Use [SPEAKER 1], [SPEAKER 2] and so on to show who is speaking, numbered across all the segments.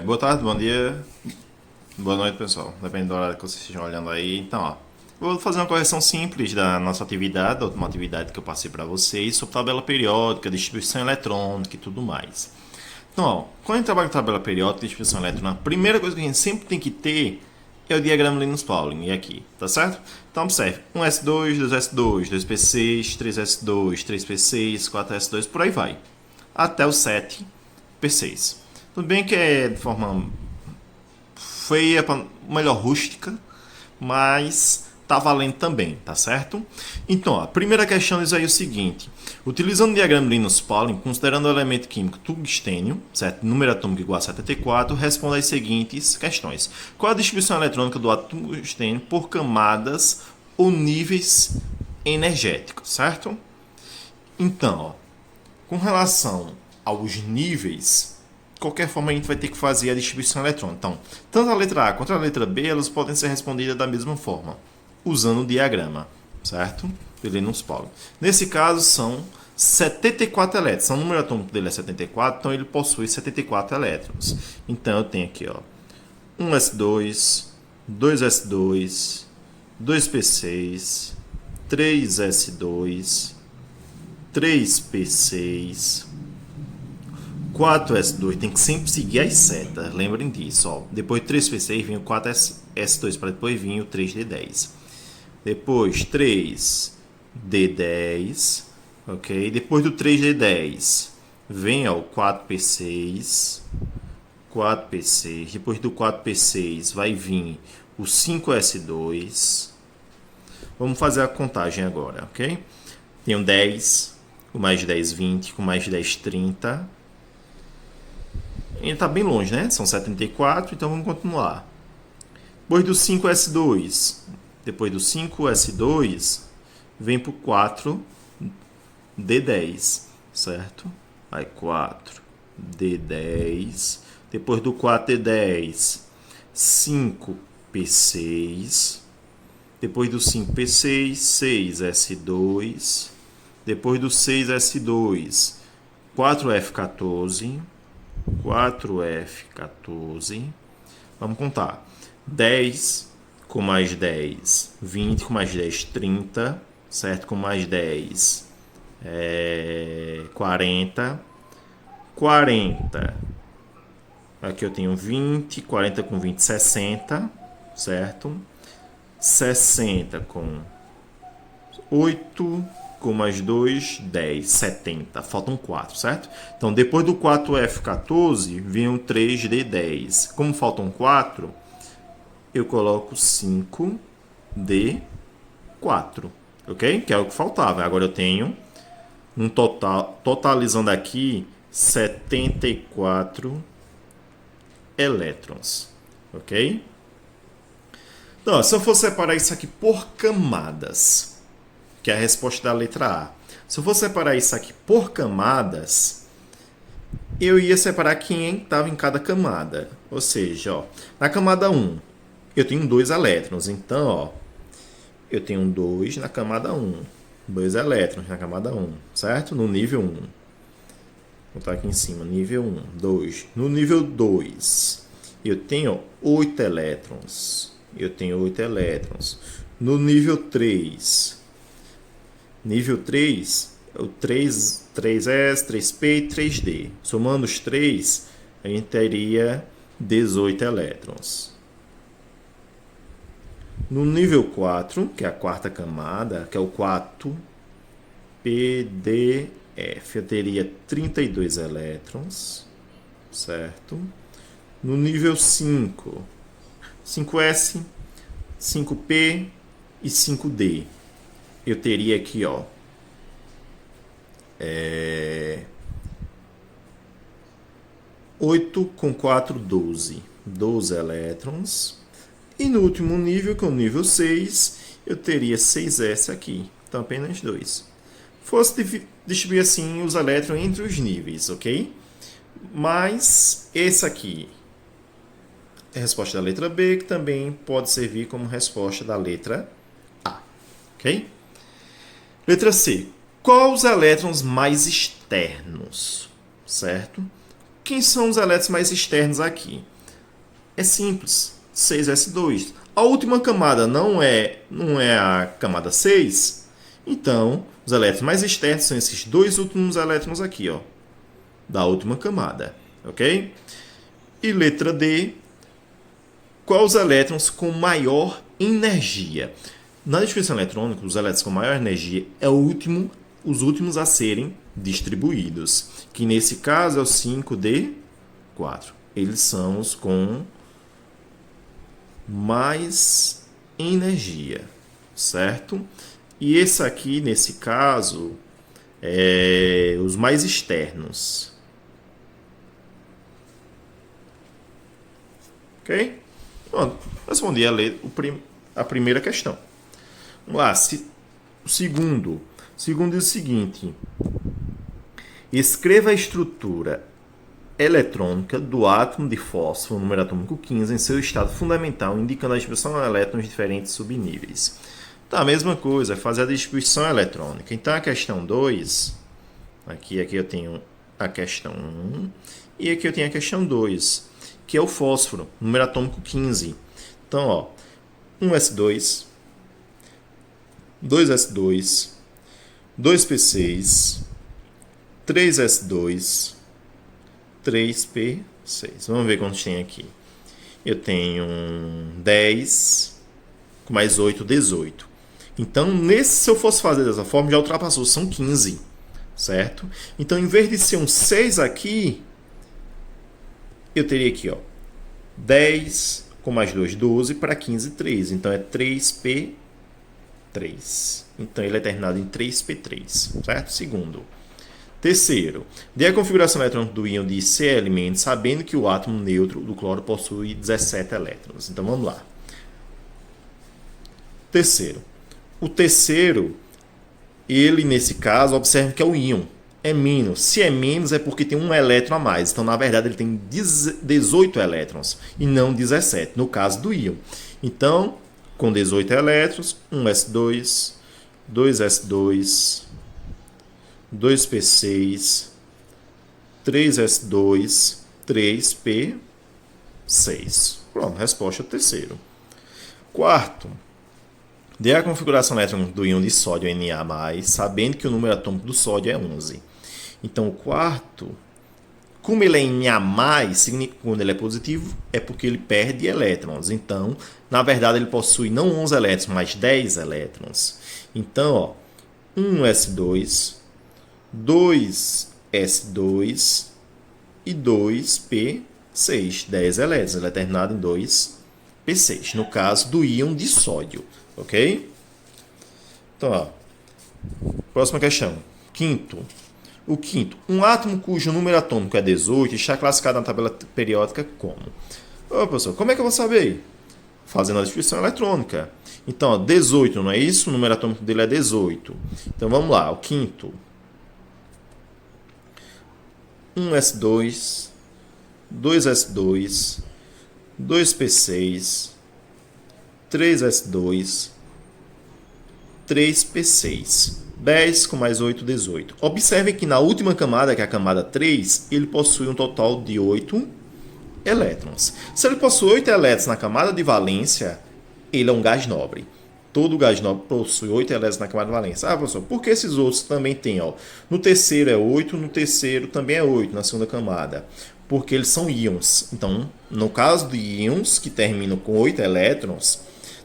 [SPEAKER 1] Boa tarde, bom dia, boa noite, pessoal. Depende da hora que vocês estejam olhando aí. Então, ó, vou fazer uma correção simples da nossa atividade, da última atividade que eu passei para vocês, sobre tabela periódica, distribuição eletrônica e tudo mais. Então, ó, quando a gente trabalha com tabela periódica e distribuição eletrônica, a primeira coisa que a gente sempre tem que ter é o diagrama Linus-Pauling, e aqui, tá certo? Então, observe, 1S2, 2S2, 2P6, 3S2, 3P6, 4S2, por aí vai, até o 7P6. Tudo bem que é de forma feia, melhor rústica, mas tá valendo também, tá certo? Então, a primeira questão diz aí o seguinte: utilizando o diagrama Linus-Pauling, considerando o elemento químico tungstênio, certo? Número atômico igual a 74, responda as seguintes questões: qual a distribuição eletrônica do átomo tungstênio por camadas ou níveis energéticos, certo? Então, ó, com relação aos níveis, de qualquer forma a gente vai ter que fazer a distribuição eletrônica. Então, tanto a letra A quanto a letra B, elas podem ser respondidas da mesma forma, usando o diagrama, certo? De Linus-Pauling. Nesse caso, são 74 elétrons. O número atômico dele é 74, então ele possui 74 elétrons. Então, eu tenho aqui, ó, 1s2, 2s2, 2p6, 3s2, 3p6, 4S2, tem que sempre seguir as setas, lembrem disso. Ó. Depois de 3P6 vinha o 4S2, para depois vir o 3D10. Depois 3D10, ok? Depois do 3D10 vem ó, o 4P6, 4P6. Depois do 4P6 vai vir o 5S2. Vamos fazer a contagem agora, ok? Tem um 10, com mais 10, 20, com mais 10, 30. Ele está bem longe, né? São 74, então vamos continuar. Depois do 5S2, vem para o 4D10, certo? Aí 4D10. Depois do 4D10, 5P6. Depois do 5P6, 6S2. Depois do 6S2, 4F14. 4F14. Vamos contar. 10 com mais 10, 20 com mais 10, 30. Certo? Com mais 10, 40. 40. Aqui eu tenho 20. 40 com 20, 60. Certo? 60 com 8. Com mais 2, 10, 70. Faltam 4, certo? Então, depois do 4F14, vem um 3D10. Como faltam 4, eu coloco 5D4. Ok? Que é o que faltava. Agora eu tenho um total, totalizando aqui, 74 elétrons. Ok? Então, se eu for separar isso aqui por camadas, que é a resposta da letra A. Se eu for separar isso aqui por camadas, eu ia separar quem estava em cada camada. Ou seja, ó, na camada 1, eu tenho 2 elétrons. Então, ó, eu tenho 2 na camada 1. 2 elétrons na camada 1, certo? No nível 1. Vou botar aqui em cima, nível 1, 2. No nível 2, eu tenho 8 elétrons. Eu tenho 8 elétrons. No nível 3, nível 3 é o 3S, 3P e 3D. Somando os 3, a gente teria 18 elétrons. No nível 4, que é a quarta camada, que é o 4PDF, eu teria 32 elétrons, certo? No nível 5, 5S, 5P e 5D. Eu teria aqui, ó, 8 com 4, 12. 12 elétrons. E no último nível, que é o nível 6, eu teria 6S aqui. Então, apenas 2. Fosse distribuir assim os elétrons entre os níveis, ok? Mas esse aqui é a resposta da letra B, que também pode servir como resposta da letra A, ok? Letra C. Qual os elétrons mais externos? Certo? Quem são os elétrons mais externos aqui? É simples, 6s2. A última camada não é a camada 6, então os elétrons mais externos são esses dois últimos elétrons aqui, ó, da última camada, ok? E letra D, quais os elétrons com maior energia? Na distribuição eletrônica, os elétrons com maior energia é os últimos a serem distribuídos, que nesse caso é o 5d4. Eles são os com mais energia, certo? E esse aqui, nesse caso, é os mais externos. Ok? Pronto, respondi a primeira questão. Vamos lá, o segundo. O segundo diz o seguinte: escreva a estrutura eletrônica do átomo de fósforo, número atômico 15, em seu estado fundamental, indicando a distribuição de elétrons em diferentes subníveis. Então, a mesma coisa, é fazer a distribuição eletrônica. Então, a questão 2, aqui eu tenho a questão 1, e aqui eu tenho a questão 2, que é o fósforo, número atômico 15. Então, ó, 1s2, 2s2, 2p6, 3s2, 3p6. Vamos ver quantos tem aqui. Eu tenho 10 com mais 8, 18. Então, se eu fosse fazer dessa forma, já ultrapassou, são 15, certo? Então, em vez de ser um 6 aqui, eu teria aqui, ó, 10 com mais 2, 12, para 15, 3. Então, é 3p3. Então, ele é terminado em 3p3, certo? Segundo. Terceiro, dê a configuração eletrônica do íon de C-elemento, sabendo que o átomo neutro do cloro possui 17 elétrons. Então, vamos lá. Terceiro. O terceiro, ele, nesse caso, observe que é o íon. É menos. Se é menos, é porque tem um elétron a mais. Então, na verdade, ele tem 18 elétrons e não 17, no caso do íon. Então, com 18 elétrons, 1s2, 2s2, 2p6, 3s2, 3p6. Pronto, resposta ao terceiro. Quarto, dê a configuração elétrica do íon de sódio Na+, sabendo que o número atômico do sódio é 11. Então, o quarto, como ele é em Na+, significa que quando ele é positivo, é porque ele perde elétrons. Então, na verdade, ele possui não 11 elétrons, mas 10 elétrons. Então, ó, 1s2, 2s2 e 2p6, 10 elétrons. Ele é terminado em 2p6, no caso do íon de sódio, ok? Então, ó, próxima questão. Quinto. O quinto, um átomo cujo número atômico é 18 está classificado na tabela periódica como? Ô, professor, como é que eu vou saber? Fazendo a distribuição eletrônica. Então, ó, 18, não é isso? O número atômico dele é 18. Então, vamos lá, o quinto. 1s2, 2s2, 2p6, 3s2, 3p6. 10 com mais 8, 18. Observe que na última camada, que é a camada 3, ele possui um total de 8 elétrons. Se ele possui 8 elétrons na camada de valência, ele é um gás nobre. Todo gás nobre possui 8 elétrons na camada de valência. Ah, professor, por que esses outros também têm? Ó? No terceiro é 8, no terceiro também é 8, na segunda camada. Porque eles são íons. Então, no caso de íons que terminam com 8 elétrons,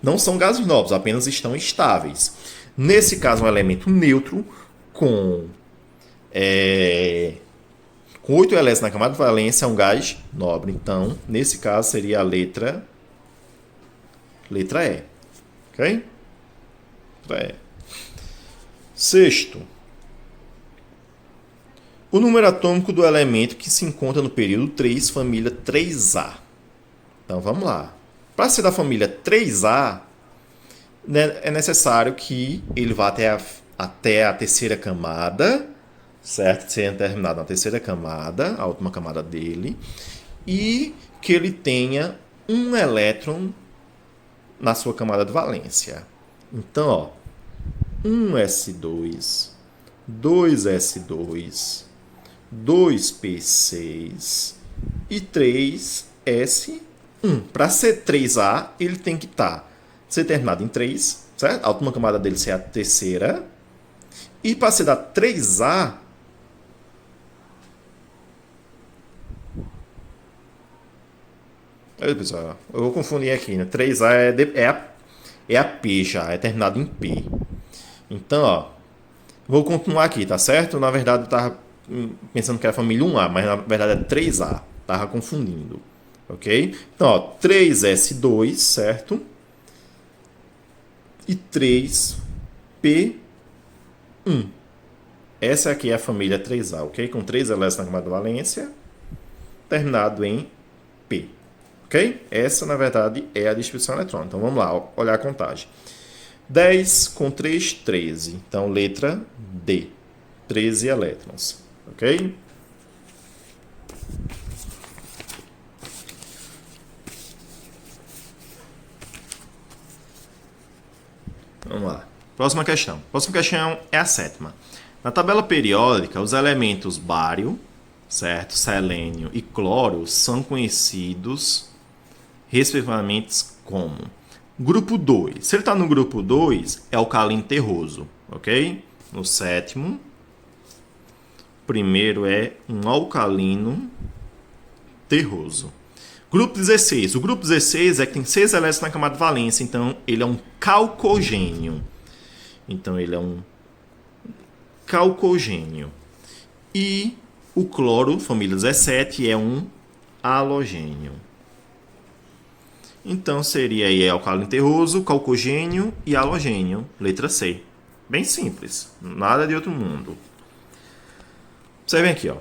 [SPEAKER 1] não são gases nobres, apenas estão estáveis. Nesse caso, um elemento neutro com 8 elétrons na camada de valência é um gás nobre. Então, nesse caso, seria a letra E. Ok? Letra E. Sexto. O número atômico do elemento que se encontra no período 3, família 3A. Então, vamos lá. Para ser da família 3A, é necessário que ele vá até a terceira camada, certo? Sendo terminado na terceira camada, a última camada dele, e que ele tenha um elétron na sua camada de valência. Então, ó, 1s2, 2s2, 2p6 e 3s1. Para ser 3A, ele tem que ser terminado em 3, certo? A última camada dele ser a terceira. E para ser da 3A, pessoal, eu vou confundir aqui, né? 3A é a P já, é terminado em P. Então, ó, vou continuar aqui, tá certo? Na verdade, eu tava pensando que era a família 1A, mas na verdade é 3A. Tava confundindo, ok? Então, ó, 3S2, certo? E 3P1. Essa aqui é a família 3A, ok? Com 3 elétrons na camada valência, terminado em P. Ok? Essa, na verdade, é a distribuição eletrônica. Então, vamos lá, olhar a contagem. 10 com 3, 13. Então, letra D. 13 elétrons. Ok? Vamos lá. Próxima questão. Próxima questão é a 7ª. Na tabela periódica, os elementos bário, certo? Selênio e cloro são conhecidos respectivamente como grupo 2. Se ele está no grupo 2, é alcalino terroso, ok? No 7º, primeiro é um alcalino terroso. Grupo 16. O grupo 16 é que tem 6 elétrons na camada de valência, então ele é um calcogênio. Então ele é um calcogênio. E o cloro, família 17, é um halogênio. Então seria aí alcalino terroso, calcogênio e halogênio. Letra C. Bem simples. Nada de outro mundo. Observem aqui, ó.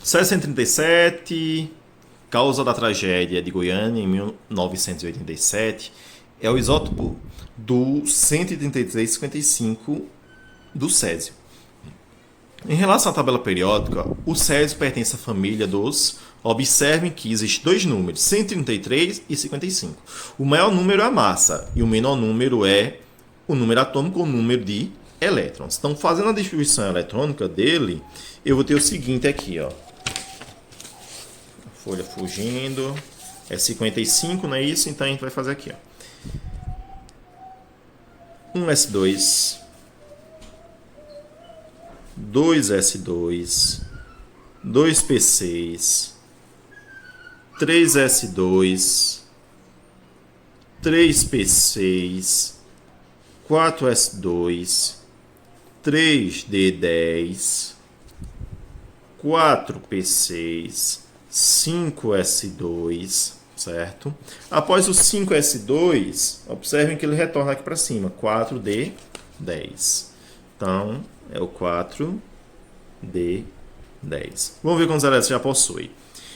[SPEAKER 1] 737, causa da tragédia de Goiânia em 1987, é o isótopo do 133,55 do césio. Em relação à tabela periódica, o césio pertence à família dos... Observem que existem dois números, 133 e 55. O maior número é a massa e o menor número é o número atômico ou o número de elétrons. Então, fazendo a distribuição eletrônica dele, eu vou ter o seguinte aqui, ó. Folha fugindo. É 55, não é isso? Então, a gente vai fazer aqui, ó. 1s2, 2s2, 2p6, 3s2, 3p6, 4s2, 3d10, 4p6, 5s2, certo? Após o 5s2, observem que ele retorna aqui para cima, 4d10. Então, é o 4d10. Vamos ver quantos elétrons já possui.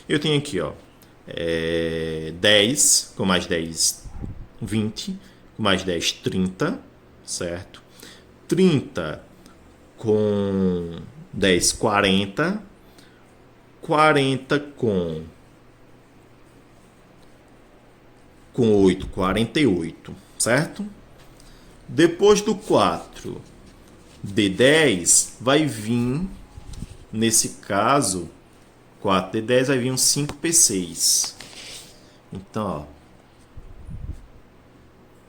[SPEAKER 1] Eu tenho aqui, ó, 10, com mais 10, 20, com mais 10, 30, certo? 30 com 10, 40, 40 com 8, 48, certo? Depois do 4 de 10, vai vir, nesse caso, 4 de 10 vai vir um 5p6. Então, ó,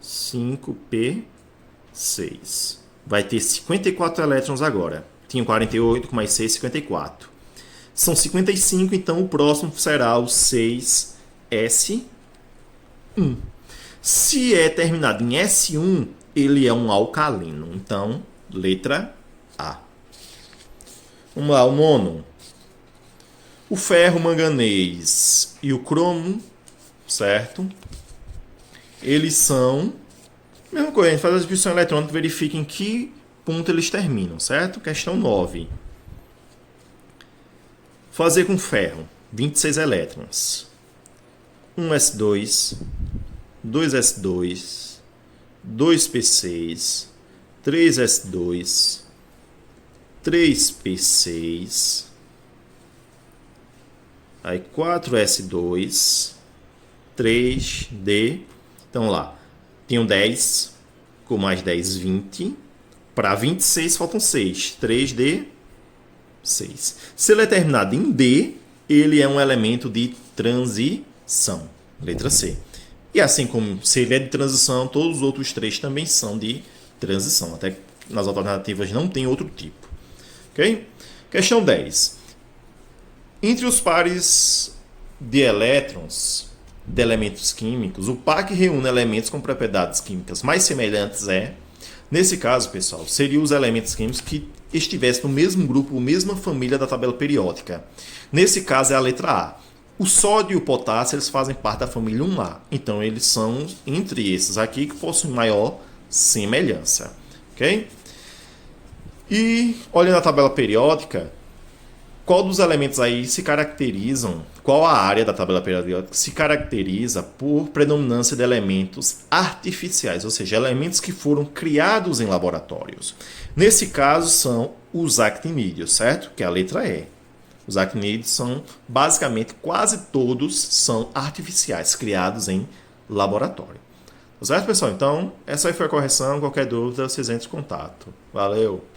[SPEAKER 1] 5p6. Vai ter 54 elétrons agora. Tinha 48 com mais 6, 54. São 55, então o próximo será o 6s1. Se é terminado em S1, ele é um alcalino. Então, letra A. Vamos lá, o nono. O ferro, o manganês e o cromo, certo? Eles são... Mesma coisa, a gente faz a distribuição eletrônica e verifica em que ponto eles terminam, certo? Questão 9. Fazer com ferro, 26 elétrons. 1s2, 2s2, 2p6, 3s2, 3p6, aí 4s2, 3d. Então lá, tenho 10, com mais 10, 20. Para 26 faltam 6, 3d 6. Se ele é terminado em D, ele é um elemento de transição. Letra C. E assim como se ele é de transição, todos os outros 3 também são de transição. Até que nas alternativas não tem outro tipo. Ok? Questão 10. Entre os pares de elétrons de elementos químicos, o par que reúne elementos com propriedades químicas mais semelhantes é... Nesse caso, pessoal, seriam os elementos químicos que estivessem no mesmo grupo, mesma família da tabela periódica. Nesse caso é a letra A. O sódio e o potássio eles fazem parte da família 1A. Então, eles são entre esses aqui que possuem maior semelhança. Ok? E, olhando a tabela periódica, qual dos elementos aí se caracterizam, qual a área da tabela periódica se caracteriza por predominância de elementos artificiais, ou seja, elementos que foram criados em laboratórios. Nesse caso são os actinídeos, certo? Que é a letra E. Os actinídeos são, basicamente, quase todos são artificiais, criados em laboratório. Tá certo, pessoal? Então, essa aí foi a correção. Qualquer dúvida, vocês entrem em contato. Valeu!